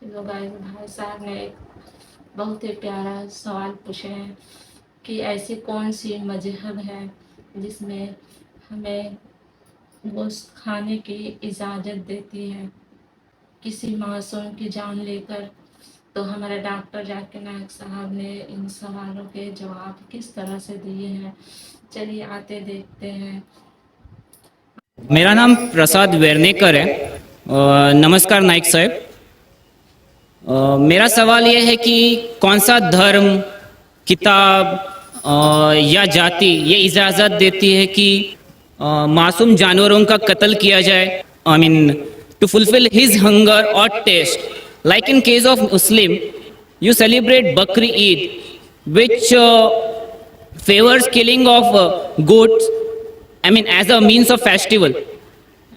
तो गाइस भाई साहब ने एक बहुत ही प्यारा सवाल पूछे हैं कि ऐसी कौन सी मजहब है जिसमें हमें गोश्त खाने की इजाज़त देती है किसी मासूम की जान लेकर। तो हमारे डॉक्टर जाकिर नायक साहब ने इन सवालों के जवाब किस तरह से दिए हैं, चलिए आते देखते हैं। मेरा नाम प्रसाद वेर्नेकर है। नमस्कार नाइक साहब। मेरा सवाल ये है कि कौन सा धर्म, किताब या जाति ये इजाज़त देती है कि मासूम जानवरों का कत्ल किया जाए, I mean to fulfil his hunger और taste. Like in case of Muslim, you celebrate Bakri Eid, which favors killing of goats, I mean, as a means of festival.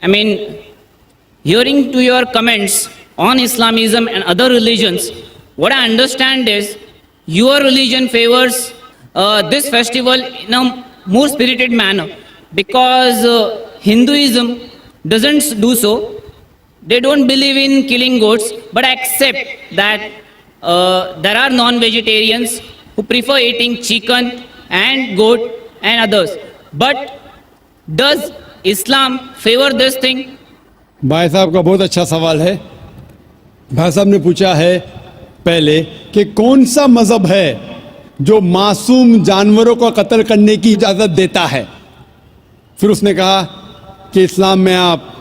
I mean, hearing to your comments on Islamism and other religions, what I understand is your religion favors this festival in a more spirited manner, because Hinduism doesn't do so. They don't believe in killing goats, but accept that there are non-vegetarians who prefer eating chicken and goat and others. But does Islam favor this thing? भाई साहब का बहुत अच्छा सवाल है। भाई साहब ने पूछा है पहले कि कौन सा मज़हब है जो मासूम जानवरों को कत्ल करने की इजाज़त देता है। फिर उसने कहा कि इस्लाम में आप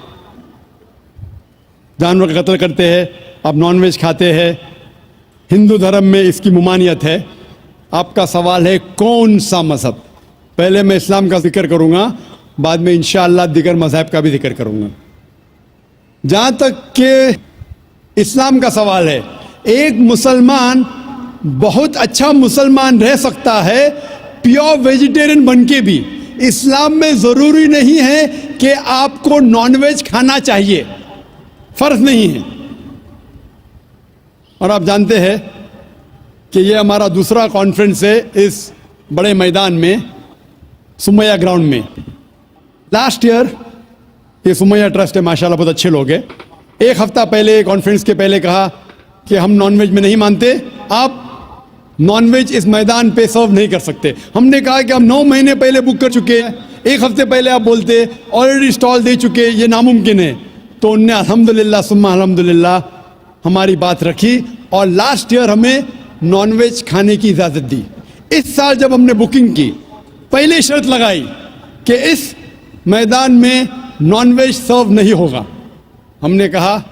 जानवर का कत्ल करते हैं, आप नॉनवेज खाते हैं, हिंदू धर्म में इसकी मुमानियत है। आपका सवाल है कौन सा मज़हब। पहले मैं इस्लाम का जिक्र करूँगा, बाद में इंशाअल्लाह दिगर मज़हब का भी जिक्र करूँगा। जहाँ तक कि इस्लाम का सवाल है, एक मुसलमान बहुत अच्छा मुसलमान रह सकता है प्योर वेजिटेरियन बन के भी। इस्लाम में ज़रूरी नहीं है कि आपको नॉनवेज खाना चाहिए, फ़र्ज़ नहीं है। और आप जानते हैं कि ये हमारा दूसरा कॉन्फ्रेंस है इस बड़े मैदान में, सुमैया ग्राउंड में। लास्ट ईयर ये सुमैया ट्रस्ट है, माशाल्लाह बहुत अच्छे लोग हैं। एक हफ्ता पहले कॉन्फ्रेंस के पहले कहा कि हम नॉनवेज में नहीं मानते, आप नॉनवेज इस मैदान पे सर्व नहीं कर सकते। हमने कहा कि हम 9 महीने पहले बुक कर चुके हैं, एक हफ्ते पहले आप बोलते ऑलरेडी स्टॉल दे चुके, ये नामुमकिन है। तो उनने अल्हम्दुलिल्लाह सुम्मा अल्हम्दुलिल्लाह हमारी बात रखी और लास्ट ईयर हमें नॉनवेज खाने की इजाज़त दी। इस साल जब हमने बुकिंग की, पहले शर्त लगाई कि इस मैदान में नॉनवेज सर्व नहीं होगा। हमने कहा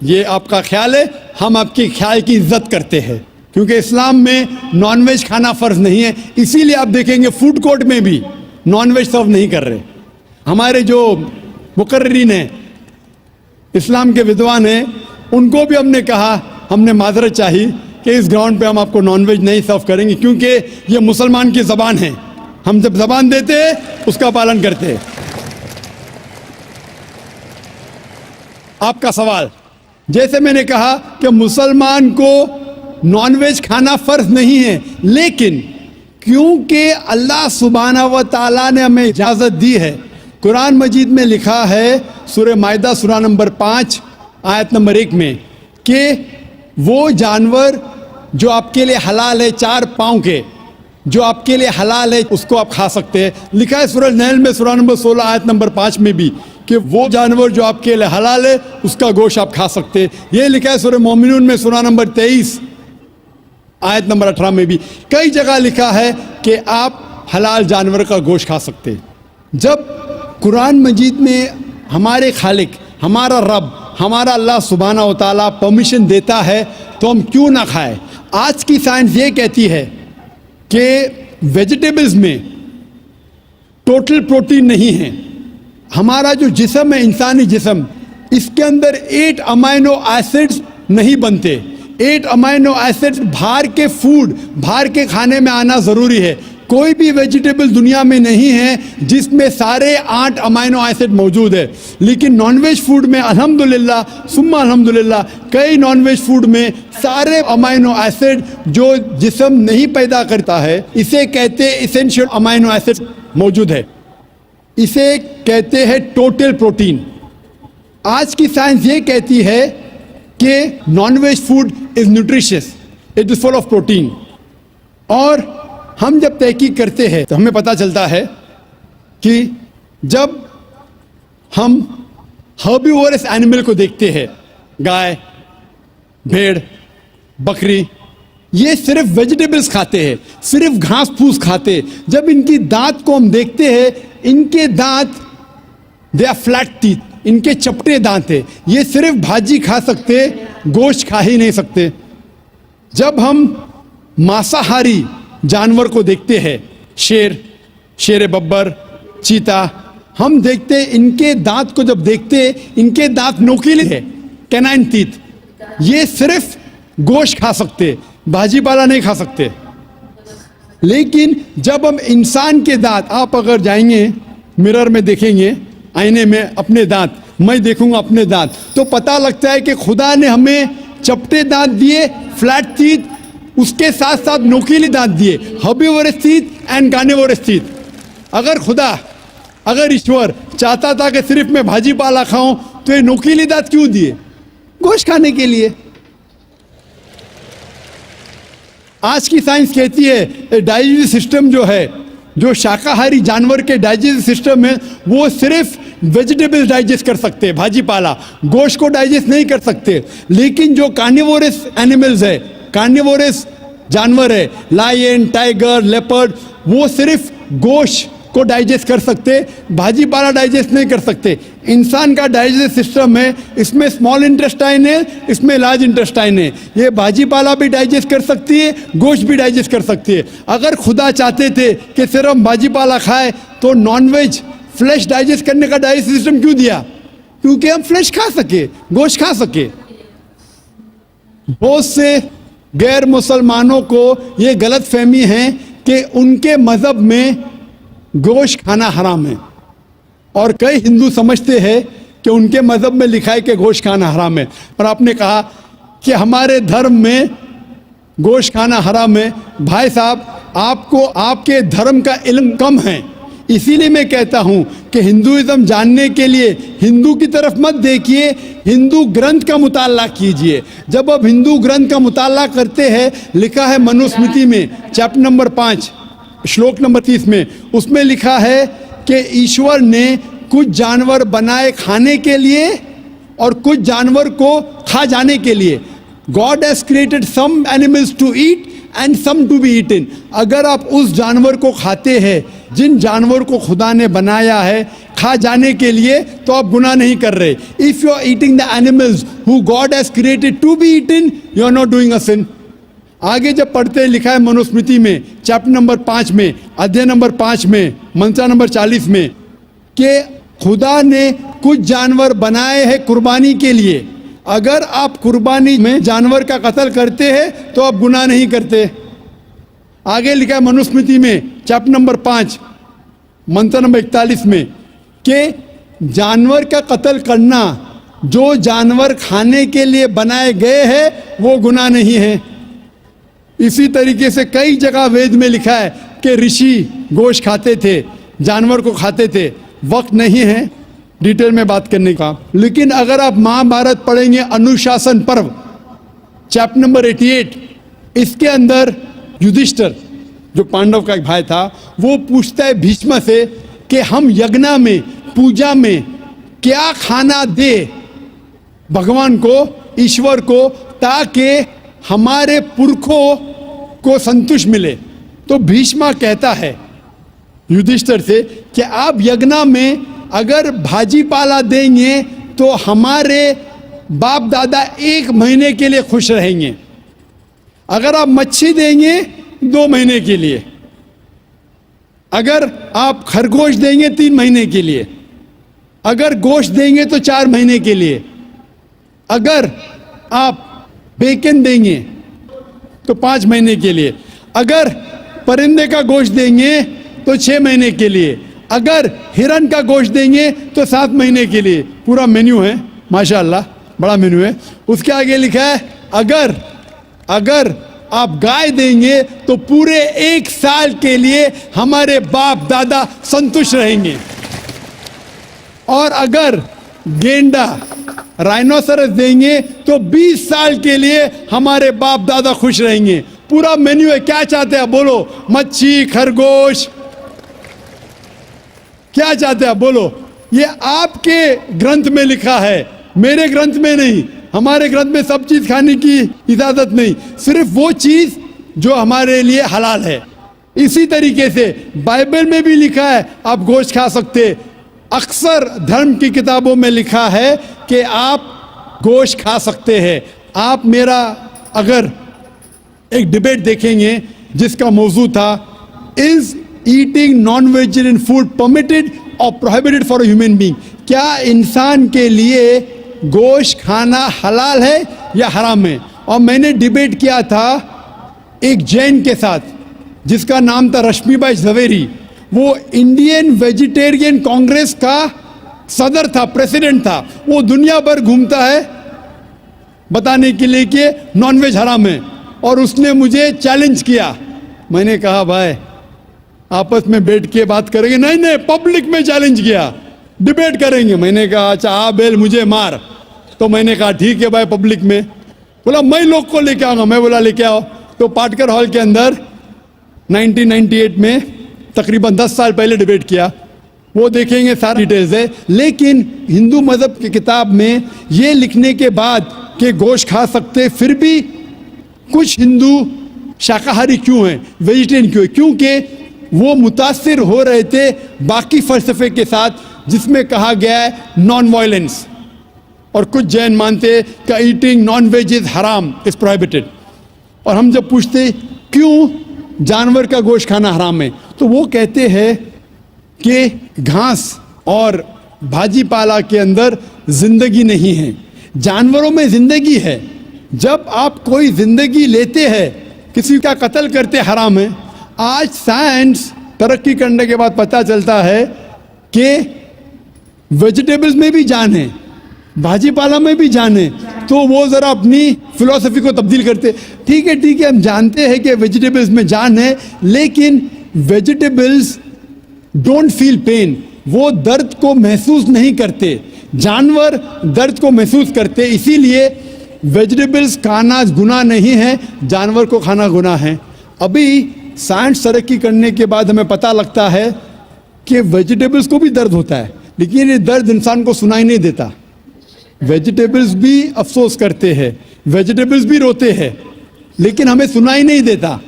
ये आपका ख्याल है, हम आपके ख्याल की इज्जत करते हैं, क्योंकि इस्लाम में नॉनवेज खाना फ़र्ज़ नहीं है। इसीलिए आप देखेंगे फूड कोर्ट में भी नॉनवेज सर्व नहीं कर रहे। हमारे जो मुकर्रिरीन हैं, इस्लाम के विद्वान हैं, उनको भी हमने कहा, हमने माजरत चाहिए कि इस ग्राउंड पे हम आपको नॉनवेज नहीं सर्व करेंगे, क्योंकि ये मुसलमान की ज़बान है। हम जब ज़बान देते हैं उसका पालन करते हैं। आपका सवाल, जैसे मैंने कहा कि मुसलमान को नॉनवेज खाना फ़र्ज नहीं है, लेकिन क्योंकि अल्लाह सुब्हानहू व तआला ने हमें इजाज़त दी है, कुरान मजीद में लिखा है सूरह माइदा सूरा नंबर 5 आयत नंबर 1 में कि वो जानवर जो आपके लिए हलाल है, 4 पाँव के जो आपके लिए हलाल है, उसको आप खा सकते हैं। लिखा है सूरह नहल में सूरा नंबर 16 आयत नंबर 5 में भी कि वो जानवर जो आपके लिए हलाल है उसका गोश्त आप खा सकते हैं। ये लिखा है सूरह मोमिनून में सूरा नंबर 23 आयत नंबर 18 में भी। कई जगह लिखा है कि आप हलाल जानवर का गोश्त खा सकते हैं। जब कुरान मजीद में हमारे खालिक, हमारा रब, हमारा अल्लाह सुब्हानहू व तआला परमिशन देता है तो हम क्यों ना खाएं। आज की साइंस ये कहती है कि वेजिटेबल्स में टोटल प्रोटीन नहीं है। हमारा जो जिस्म है, इंसानी जिस्म, इसके अंदर 8 अमाइनो एसिड्स नहीं बनते। 8 अमाइनो एसिड्स बाहर के फूड, बाहर के खाने में आना ज़रूरी है। कोई भी वेजिटेबल दुनिया में नहीं है जिसमें सारे 8 अमाइनो एसिड मौजूद है, लेकिन नॉनवेज फूड में अल्हम्दुलिल्लाह सुम्मा अल्हम्दुलिल्लाह कई नॉनवेज फूड में सारे अमाइनो एसिड जो जिस्म नहीं पैदा करता है, इसे कहते हैं इसेंशियल अमाइनो एसिड मौजूद है। इसे कहते हैं टोटल प्रोटीन। आज की साइंस ये कहती है कि non-veg food is nutritious, it is full of protein. और हम जब तहकीक करते हैं तो हमें पता चलता है कि जब हम हर्बीवोरस एनिमल को देखते हैं, गाय, भेड़, बकरी, ये सिर्फ वेजिटेबल्स खाते हैं, सिर्फ घास फूस खाते हैं। जब इनकी दांत को हम देखते हैं, इनके दांत दे आर फ्लैट टीथ, इनके चपटे दांत है। ये सिर्फ भाजी खा सकते, गोश्त खा ही नहीं सकते। जब हम मांसाहारी जानवर को देखते हैं, शेर बब्बर, चीता, हम देखते हैं इनके दांत को जब देखते हैं, इनके दांत नोकीले हैं, कैनाइन टीथ। ये सिर्फ गोश्त खा सकते, भाजी पाला नहीं खा सकते। लेकिन जब हम इंसान के दांत, आप अगर जाएंगे मिरर में देखेंगे, आईने में अपने दांत, मैं देखूंगा अपने दांत, तो पता लगता है कि खुदा ने हमें चपटे दांत दिए, फ्लैट टीथ, उसके साथ साथ नोकीले दांत दिए, herbivorous teeth and carnivorous teeth. अगर ईश्वर चाहता था कि सिर्फ मैं भाजी पाला खाऊं, तो ये नोकीले दांत क्यों दिए? गोश्त खाने के लिए। आज की साइंस कहती है डाइजेस्टिव सिस्टम जो है, जो शाकाहारी जानवर के डाइजेस्टिव सिस्टम है, वो सिर्फ वेजिटेबल्स डाइजेस्ट कर सकते हैं, भाजी पाला, गोश्त को डाइजेस्ट नहीं कर सकते। लेकिन जो कार्निवोरस एनिमल्स है, कार्निवोरस जानवर है, लायन, टाइगर, लेपर्ड, वो सिर्फ गोश्त को डाइजेस्ट कर सकते, भाजी पाला डाइजेस्ट नहीं कर सकते। इंसान का डाइजेस्ट सिस्टम है, इसमें स्मॉल इंटेस्टाइन है, इसमें लार्ज इंटेस्टाइन है। ये भाजी पाला भी डाइजेस्ट कर सकती है, गोश्त भी डाइजेस्ट कर सकती है। अगर खुदा चाहते थे कि सिर्फ हम भाजी पाला खाए, तो नॉनवेज फ्लैश डाइजेस्ट करने का डाइजेस्ट सिस्टम क्यों दिया? क्योंकि हम फ्लैश खा सके, गोश्त खा सके। बहुत से गैर मुसलमानों को ये गलत फहमी है कि उनके मज़हब में गोश्त खाना हराम है, और कई हिंदू समझते हैं कि उनके मज़हब में लिखा है कि गोश्त खाना हराम है। और आपने कहा कि हमारे धर्म में गोश्त खाना हराम है। भाई साहब, आपको आपके धर्म का इल्म कम है, इसीलिए मैं कहता हूँ कि हिंदुइज्म जानने के लिए हिंदू की तरफ मत देखिए, हिंदू ग्रंथ का मुताला कीजिए। जब आप हिंदू ग्रंथ का मुताला करते हैं, लिखा है मनुस्मृति में चैप्टर नंबर 5 श्लोक नंबर 30 में, उसमें लिखा है कि ईश्वर ने कुछ जानवर बनाए खाने के लिए और कुछ जानवर को खा जाने के लिए। God has created some animals to eat and some to be eaten. अगर आप उस जानवर को खाते हैं जिन जानवर को खुदा ने बनाया है खा जाने के लिए, तो आप गुनाह नहीं कर रहे। If you are eating the animals who God has created to be eaten, you are not doing a sin. आगे जब पढ़ते हैं, लिखा है मनुस्मृति में चैप्टर नंबर 5 में, अध्याय नंबर 5 में, मंत्र नंबर 40 में, कि खुदा ने कुछ जानवर बनाए हैं कुर्बानी के लिए। अगर आप कुर्बानी में जानवर का कत्ल करते हैं तो आप गुनाह नहीं करते। आगे लिखा है मनुस्मृति में चैप्टर नंबर 5 मंत्र नंबर 41 में, कि जानवर का कत्ल करना, जो जानवर खाने के लिए बनाए गए हैं, वो गुनाह नहीं है। इसी तरीके से कई जगह वेद में लिखा है कि ऋषि गोश्त खाते थे, जानवर को खाते थे। वक्त नहीं है डिटेल में बात करने का, लेकिन अगर आप महाभारत पढ़ेंगे, अनुशासन पर्व चैप्टर नंबर 88, इसके अंदर युधिष्ठिर जो पांडव का एक भाई था, वो पूछता है भीष्म से कि हम यज्ञ में, पूजा में क्या खाना दे भगवान को, ईश्वर को, ताकि हमारे पुरखों को संतुष्ट मिले। तो भीष्म कहता है युधिष्ठिर से कि आप यज्ञ में अगर भाजी पाला देंगे तो हमारे बाप दादा 1 महीने के लिए खुश रहेंगे। अगर आप मच्छी देंगे 2 महीने के लिए, अगर आप खरगोश देंगे 3 महीने के लिए, अगर गोश्त देंगे तो 4 महीने के लिए, अगर आप बेकन देंगे तो 5 महीने के लिए, अगर परिंदे का गोश्त देंगे तो 6 महीने के लिए, अगर हिरन का गोश्त देंगे तो 7 महीने के लिए। पूरा मेन्यू है, माशाअल्लाह, बड़ा मेन्यू है। उसके आगे लिखा है अगर आप गाय देंगे तो पूरे 1 साल के लिए हमारे बाप दादा संतुष्ट रहेंगे। और अगर गेंडा राइनोसरस देंगे तो 20 साल के लिए हमारे बाप दादा खुश रहेंगे। पूरा मेन्यू है, क्या चाहते हैं बोलो? मच्छी, खरगोश, क्या चाहते हैं बोलो? ये आपके ग्रंथ में लिखा है, मेरे ग्रंथ में नहीं। हमारे ग्रंथ में सब चीज खाने की इजाजत नहीं, सिर्फ वो चीज जो हमारे लिए हलाल है। इसी तरीके से बाइबल में भी लिखा है आप गोश्त खा सकते। अक्सर धर्म की किताबों में लिखा है कि आप गोश्त खा सकते हैं। आप मेरा अगर एक डिबेट देखेंगे जिसका मौजू था, is eating non vegetarian food permitted और prohibited for a human being? क्या इंसान के लिए गोश्त खाना हलाल है या हराम है? और मैंने डिबेट किया था एक जैन के साथ जिसका नाम था रश्मिबाई झवेरी। वो इंडियन वेजिटेरियन कांग्रेस का सदर था, प्रेसिडेंट था। वो दुनिया भर घूमता है बताने के लिए कि नॉनवेज हराम है, और उसने मुझे चैलेंज किया। मैंने कहा भाई आपस में बैठ के बात करेंगे? नहीं नहीं, पब्लिक में चैलेंज किया, डिबेट करेंगे। मैंने कहा अच्छा आ बेल मुझे मार। तो मैंने कहा ठीक है भाई, पब्लिक में। बोला मैं लोग को लेके आऊंगा। मैं बोला लेके आओ। तो पाटकर हॉल के अंदर 1998 में तकरीबन 10 साल पहले डिबेट किया। वो देखेंगे सारी डिटेल्स है। लेकिन हिंदू मजहब की किताब में ये लिखने के बाद कि गोश्त खा सकते, फिर भी कुछ हिंदू शाकाहारी क्यों हैं, वेजिटेरियन क्यों है? क्योंकि वो मुतासिर हो रहे थे बाकी फलसफे के साथ जिसमें कहा गया है नॉन वायलेंस। और कुछ जैन मानते हैं कि ईटिंग नॉन वेज इज हराम, इज प्रोहिबिटेड। और हम जब पूछते क्यों जानवर का गोश्त खाना हराम है, तो वो कहते हैं कि घास और भाजी पाला के अंदर जिंदगी नहीं है, जानवरों में जिंदगी है। जब आप कोई जिंदगी लेते हैं, किसी का कत्ल करते, हराम है। आज साइंस तरक्की करने के बाद पता चलता है कि वेजिटेबल्स में भी जान है, भाजी पाला में भी जान है। तो वो ज़रा अपनी फिलॉसफी को तब्दील करते। ठीक है, हम जानते हैं कि वेजिटेबल्स में जान है, लेकिन वेजिटेबल्स डोंट फील पेन, वो दर्द को महसूस नहीं करते। जानवर दर्द को महसूस करते, इसीलिए वेजिटेबल्स खाना गुनाह नहीं है, जानवर को खाना गुनाह है। अभी साइंस तरक्की करने के बाद हमें पता लगता है कि वेजिटेबल्स को भी दर्द होता है, लेकिन ये दर्द इंसान को सुनाई नहीं देता। वेजिटेबल्स भी अफसोस करते हैं, वेजिटेबल्स भी रोते हैं, लेकिन हमें सुनाई नहीं देता।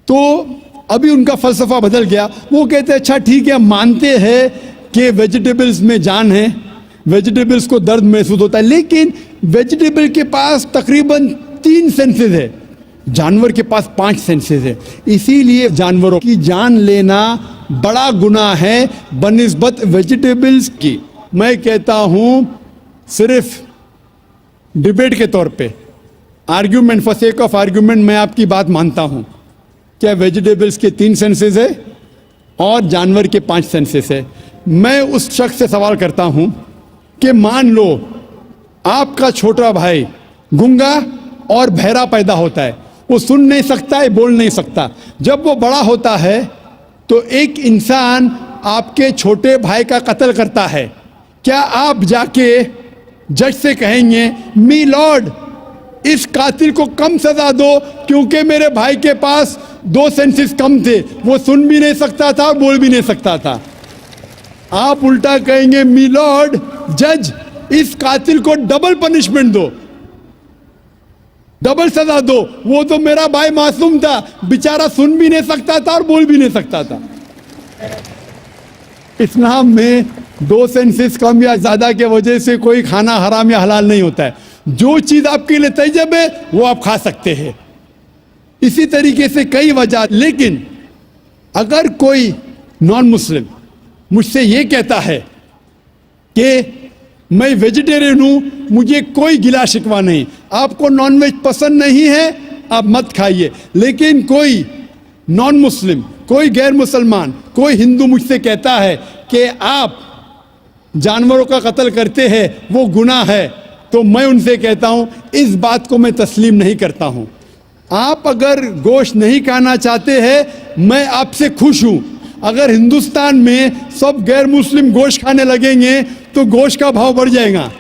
तो अभी उनका फलसफा बदल गया। वो कहते हैं अच्छा ठीक है, मानते हैं कि वेजिटेबल्स में जान है, वेजिटेबल्स को दर्द महसूस होता है, लेकिन वेजिटेबल के पास तकरीबन 3 सेंसेस है, जानवर के पास 5 सेंसेस है। इसीलिए जानवरों की जान लेना बड़ा गुनाह है बनिस्बत वेजिटेबल्स की। मैं कहता हूं सिर्फ डिबेट के तौर पे, argument, for sake of argument, मैं आपकी बात मानता हूं। क्या वेजिटेबल्स के 3 सेंसेस है और जानवर के 5 सेंसेस है? मैं उस शख्स से सवाल करता हूं कि मान लो आपका छोटा भाई गूंगा और बहरा पैदा होता है, वो सुन नहीं सकता है, बोल नहीं सकता। जब वो बड़ा होता है तो एक इंसान आपके छोटे भाई का कत्ल करता है, क्या आप जाके जज से कहेंगे मी लॉर्ड इस कातिल को कम सजा दो क्योंकि मेरे भाई के पास 2 सेंसेस कम थे, वो सुन भी नहीं सकता था और बोल भी नहीं सकता था? आप उल्टा कहेंगे मी लॉर्ड जज इस कातिल को डबल पनिशमेंट दो, डबल सजा दो, वो तो मेरा भाई मासूम था, बेचारा सुन भी नहीं सकता था और बोल भी नहीं सकता था। इस्लाम में 2 सेंसेस कम या ज्यादा के वजह से कोई खाना हराम या हलाल नहीं होता है। जो चीज आपके लिए तैयब है वो आप खा सकते हैं। इसी तरीके से कई वजह। लेकिन अगर कोई नॉन मुस्लिम मुझसे ये कहता है कि मैं वेजिटेरियन हूं, मुझे कोई गिला शिकवा नहीं, आपको नॉनवेज पसंद नहीं है आप मत खाइए, लेकिन कोई नॉन मुस्लिम, कोई गैर मुसलमान, कोई हिंदू मुझसे कहता है कि आप जानवरों का कत्ल करते हैं वो गुनाह है, तो मैं उनसे कहता हूं इस बात को मैं तस्लीम नहीं करता हूं। आप अगर गोश्त नहीं खाना चाहते हैं, मैं आपसे खुश हूं। अगर हिंदुस्तान में सब गैर मुस्लिम गोश्त खाने लगेंगे तो गोश्त का भाव बढ़ जाएगा।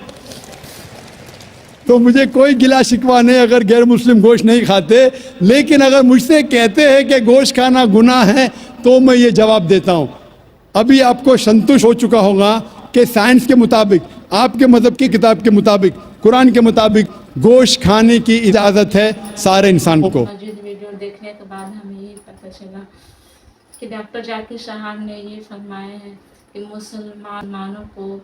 तो मुझे कोई गिला शिकवा नहीं अगर गैर मुस्लिम गोश्त नहीं खाते, लेकिन अगर मुझसे कहते हैं कि गोश्त खाना गुनाह है तो मैं ये जवाब देता हूँ। अभी आपको संतुष्ट हो चुका होगा कि साइंस के मुताबिक, आपके मज़हब की किताब के मुताबिक, कुरान के मुताबिक गोश्त खाने की इजाज़त है सारे इंसान को। मौजूद वीडियो देखने के बाद हमें ये पता चला कि डॉक्टर जाकिर साहब ने ये फरमाया है कि मुसलमानों को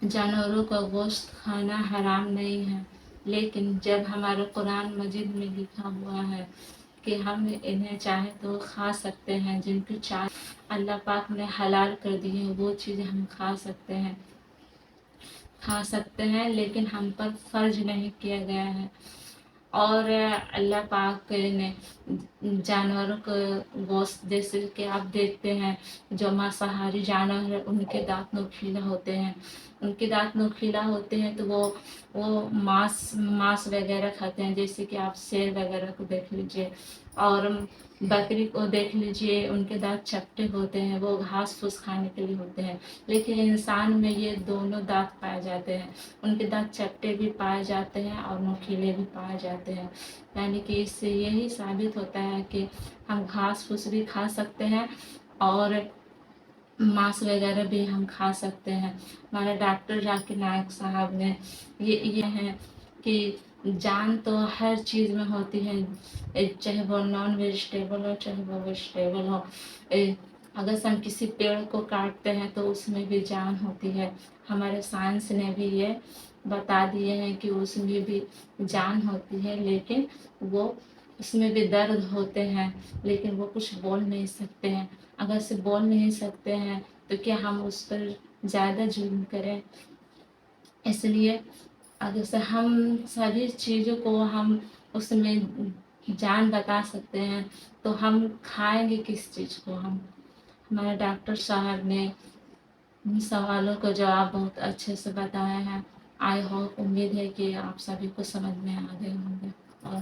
जानवरों का गोश्त खाना हराम नहीं है, लेकिन जब हमारे कुरान मजीद में लिखा हुआ है कि हम इन्हें चाहे तो खा सकते हैं, जिनकी चाह अल्लाह पाक ने हलाल कर दी है वो चीज़ हम खा सकते हैं, लेकिन हम पर फर्ज नहीं किया गया है। और अल्लाह पाक ने जानवरों को गोश्त, जैसे कि आप देखते हैं जो मांसाहारी जानवर है उनके दांत नोकीला होते हैं, तो वो मांस वगैरह खाते हैं। जैसे कि आप शेर वगैरह को देख लीजिए और बकरी को देख लीजिए, उनके दांत चपटे होते हैं, वो घास फूस खाने के लिए होते हैं। लेकिन इंसान में ये दोनों दांत पाए जाते हैं, उनके दांत चपटे भी पाए जाते हैं और नोकीले भी पाए जाते हैं। यानी कि इससे यही साबित होता है कि हम घास फूस भी खा सकते हैं और मांस वगैरह भी हम खा सकते हैं। हमारे डॉक्टर जाकिर नायक साहब ने ये है कि जान तो हर चीज़ में होती है, चाहे वो नॉन वेजिटेबल हो चाहे वो वेजिटेबल हो। अगर हम किसी पेड़ को काटते हैं तो उसमें भी जान होती है। हमारे साइंस ने भी ये बता दिए हैं कि उसमें भी जान होती है, लेकिन वो उसमें भी दर्द होते हैं, लेकिन वो कुछ बोल नहीं सकते हैं। अगर से बोल नहीं सकते हैं तो क्या हम उस पर ज़्यादा जुल्म करें? इसलिए अगर से हम सभी चीज़ों को हम उसमें जान बता सकते हैं तो हम खाएंगे किस चीज़ को? हमारे डॉक्टर साहब ने इन सवालों का जवाब बहुत अच्छे से बताया है। आई होप, उम्मीद है कि आप सभी को समझ में आ गए होंगे। और